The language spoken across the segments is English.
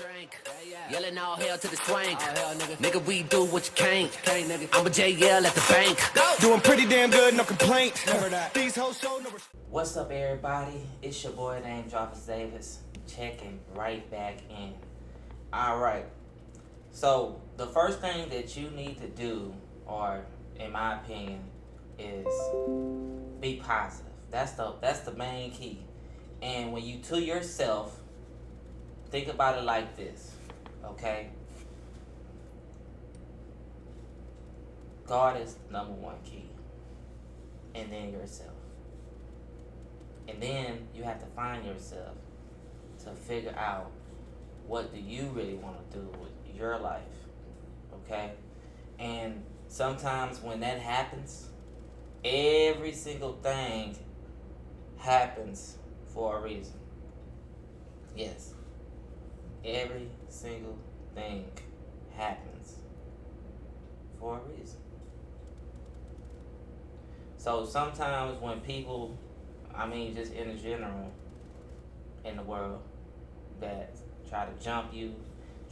drink. Yelling all hell to the swank. Nigga, we do what you can't. Nigga. I'm a JL at the bank. Doing pretty damn good, no complaint. These hoes show no respect. What's up, everybody? It's your boy named Jarvis Davis, checking right back in. Alright, so the first thing that you need to do, or in my opinion, is be positive. That's the main key. And when you to yourself, think about it like this, okay? God is the number one key, and then yourself. And then you have to find yourself to figure out what do you really want to do with your life, okay? And sometimes when that happens, every single thing happens for a reason. Yes. Every single thing happens for a reason. So sometimes when people, just in general, in the world, that try to jump you,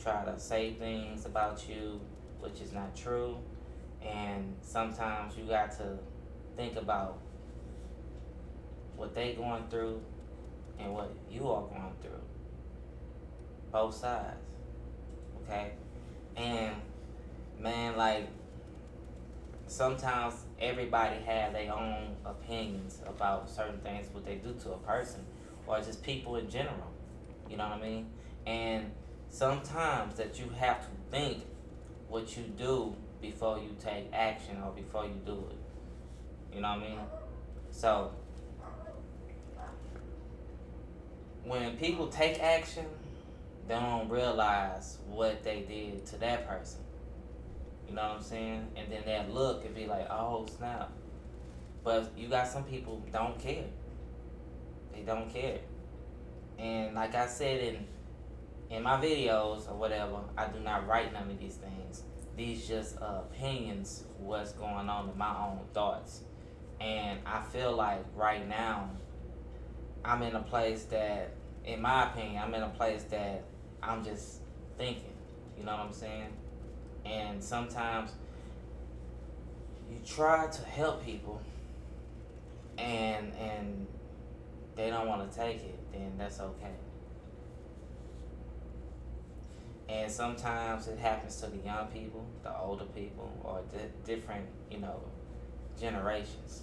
try to say things about you which is not true, and sometimes you got to think about what they going through and what you are going through. Both sides. Okay? And man, like, sometimes everybody have their own opinions about certain things, what they do to a person, or just people in general. You know what I mean? And sometimes that you have to think what you do before you take action or before you do it. You know what I mean? So when people take action, they don't realize what they did to that person. You know what I'm saying? And then they'll look and be like, oh, snap. But you got some people don't care. They don't care. And like I said in my videos or whatever, I do not write none of these things. These just opinions, what's going on in my own thoughts. And I feel like right now, I'm in a place that, in my opinion, I'm in a place that I'm just thinking. You know what I'm saying? And sometimes you try to help people and they don't want to take it, then that's okay. And sometimes it happens to the young people, the older people, or the different, generations.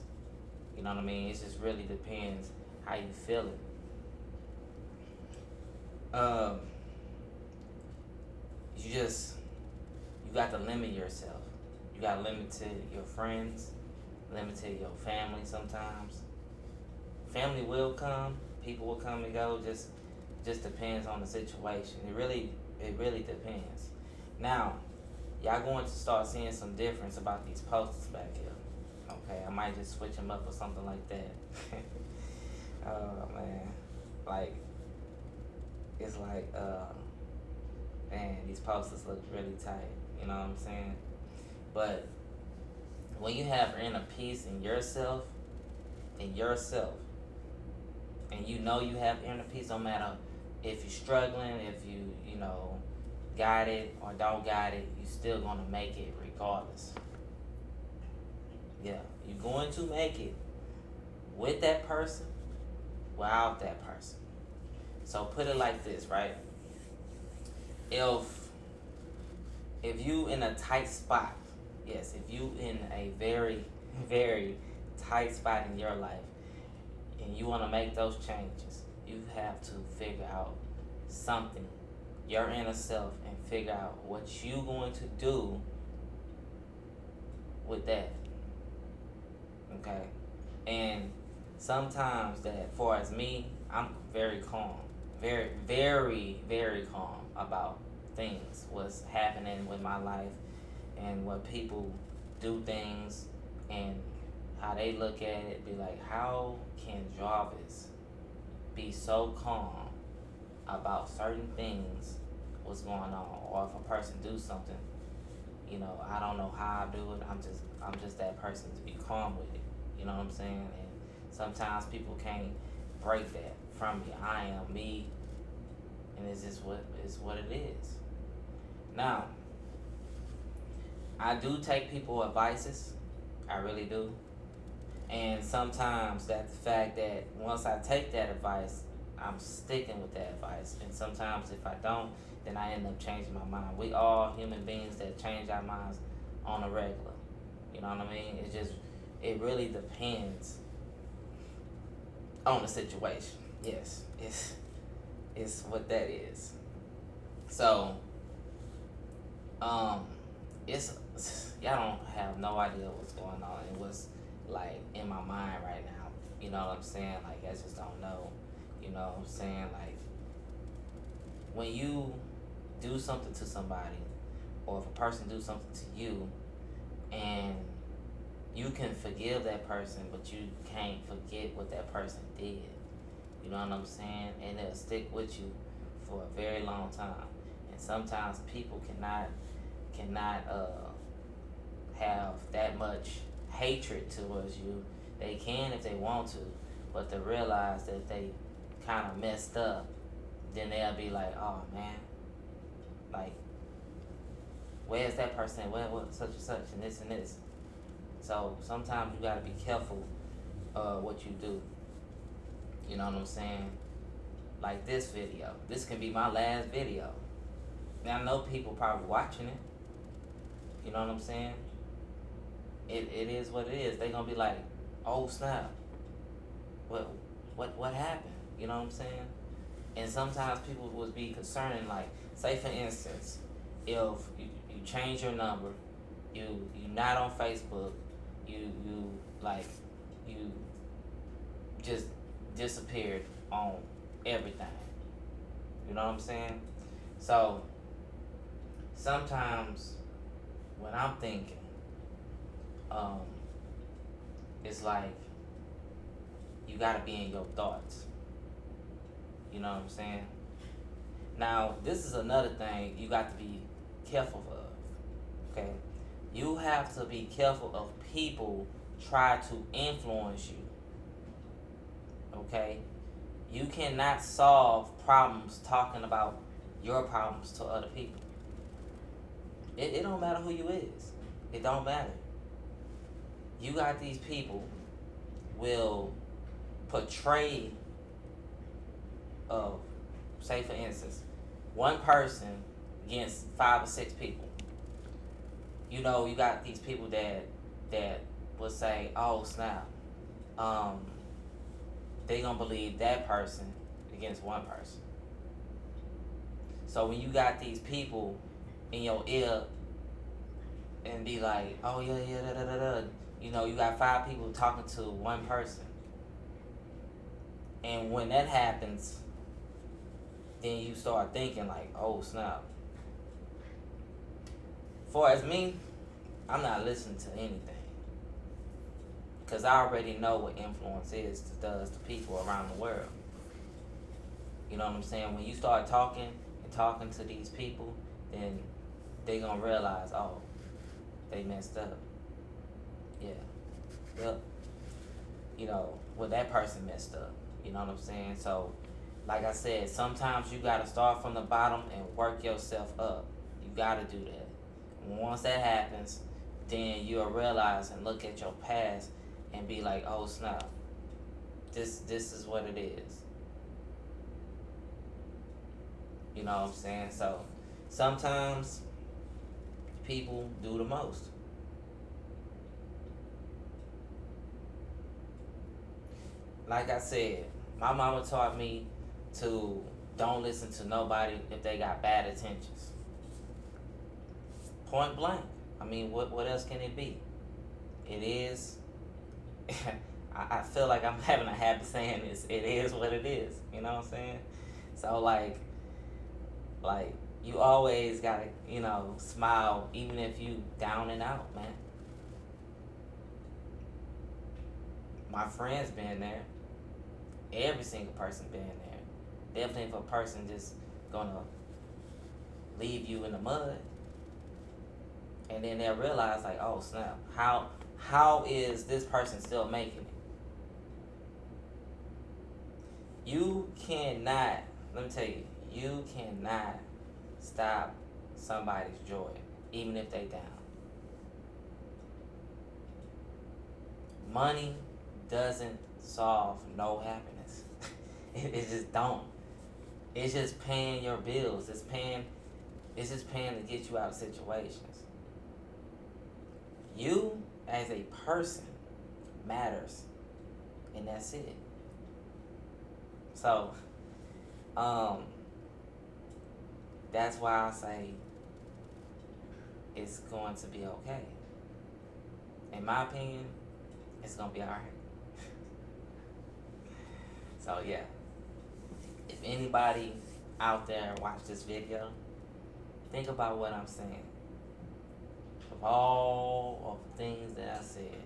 You know what I mean? It just really depends how you feel it. You got to limit yourself. You got to limit to your friends, limit to your family sometimes. Family will come, people will come and go, just depends on the situation. It really depends. Now, y'all going to start seeing some difference about these posters back here. Okay, I might just switch them up or something like that. Oh man, like, it's like, man, these posters look really tight. You know what I'm saying? But when you have inner peace in yourself, and you know you have inner peace, no matter if you're struggling, if you got it or don't got it, you still gonna make it regardless. Yeah, you're going to make it with that person, without that person. So put it like this, right? If you in a tight spot, yes, if you in a very, very tight spot in your life, and you want to make those changes, you have to figure out something, your inner self, and figure out what you going to do with that. Okay? And sometimes that, for as me, I'm very calm. Very, very, very calm about things, what's happening with my life, and when people do things and how they look at it, be like, how can Jarvis be so calm about certain things, what's going on, or if a person do something, I don't know how I do it. I'm just that person to be calm with it. You know what I'm saying? And sometimes people can't break that from me. I am me, and it's just what it is. Now, I do take people advices, I really do, and sometimes that's the fact that once I take that advice, I'm sticking with that advice, and sometimes if I don't, then I end up changing my mind. We all human beings that change our minds on a regular. You know what I mean? It really depends on the situation. Yes, it's what that is. So, it's y'all don't have no idea what's going on and what's like in my mind right now. You know what I'm saying? Like I just don't know. You know what I'm saying? Like when you do something to somebody, or if a person do something to you, and you can forgive that person, but you can't forget what that person did. You know what I'm saying? And it'll stick with you for a very long time. And sometimes people cannot have that much hatred towards you. They can if they want to, but to realize that they kind of messed up, then they'll be like, oh man, like, where's that person? Where such and such and this and this. So sometimes you gotta be careful what you do. You know what I'm saying? Like this video. This can be my last video. Now I know people probably watching it. You know what I'm saying? It is what it is. They gonna be like, oh snap. What happened? You know what I'm saying? And sometimes people would be concerning, like, say for instance, if you change your number, you not on Facebook, you just disappeared on everything. You know what I'm saying? So sometimes when I'm thinking, it's like you gotta be in your thoughts. You know what I'm saying? Now, this is another thing you got to be careful of. Okay? You have to be careful of people try to influence you. Okay? You cannot solve problems talking about your problems to other people. It don't matter who you is. It don't matter. You got these people will portray of, say for instance, one person against 5 or 6 people. You know, you got these people that will say, oh snap, they gonna believe that person against one person. So when you got these people in your ear and be like, oh yeah, da da da da, you know, you got 5 people talking to one person. And when that happens, then you start thinking like, oh snap. For as me, I'm not listening to anything. Because I already know what influence does to people around the world. You know what I'm saying? When you start talking to these people, then they gonna realize, oh, they messed up. Yeah. Yep. You know, well, that person messed up. You know what I'm saying? So, like I said, sometimes you gotta start from the bottom and work yourself up. You gotta do that. And once that happens, then you'll realize and look at your past and be like, oh snap, this is what it is. You know what I'm saying? So sometimes people do the most. Like I said, my mama taught me to don't listen to nobody if they got bad intentions. Point blank. I mean, what else can it be? It is. I feel like I'm having a habit saying this. It is what it is. You know what I'm saying? So like you always gotta, you know, smile even if you down and out, man. My friends been there. Every single person been there. Definitely if a person just gonna leave you in the mud, and then they'll realize like, oh snap, how is this person still making it? You cannot, let me tell you, You cannot stop somebody's joy, even if they down. Money doesn't solve no happiness. It just don't. It's just paying your bills. It's just paying to get you out of situations. You as a person matters, and that's it. So, that's why I say it's going to be okay. In my opinion, it's gonna be alright. So yeah, if anybody out there watch this video, think about what I'm saying. Of all of the things that I said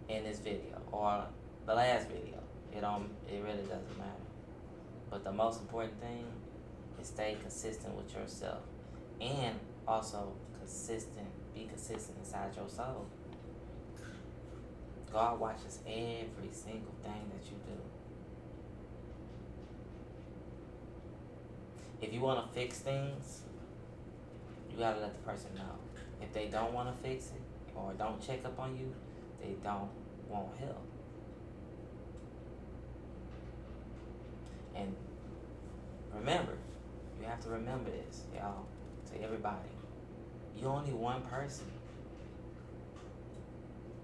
in this video or the last video, it really doesn't matter. But the most important thing is stay consistent with yourself, and also be consistent inside your soul. God watches every single thing that you do. If you want to fix things, you gotta let the person know. If they don't want to fix it or don't check up on you, they don't want help. And remember, you have to remember this, y'all, to everybody. You're only one person.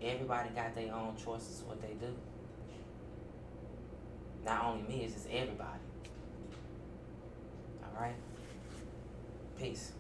Everybody got their own choices what they do. Not only me, it's just everybody. Alright? Peace.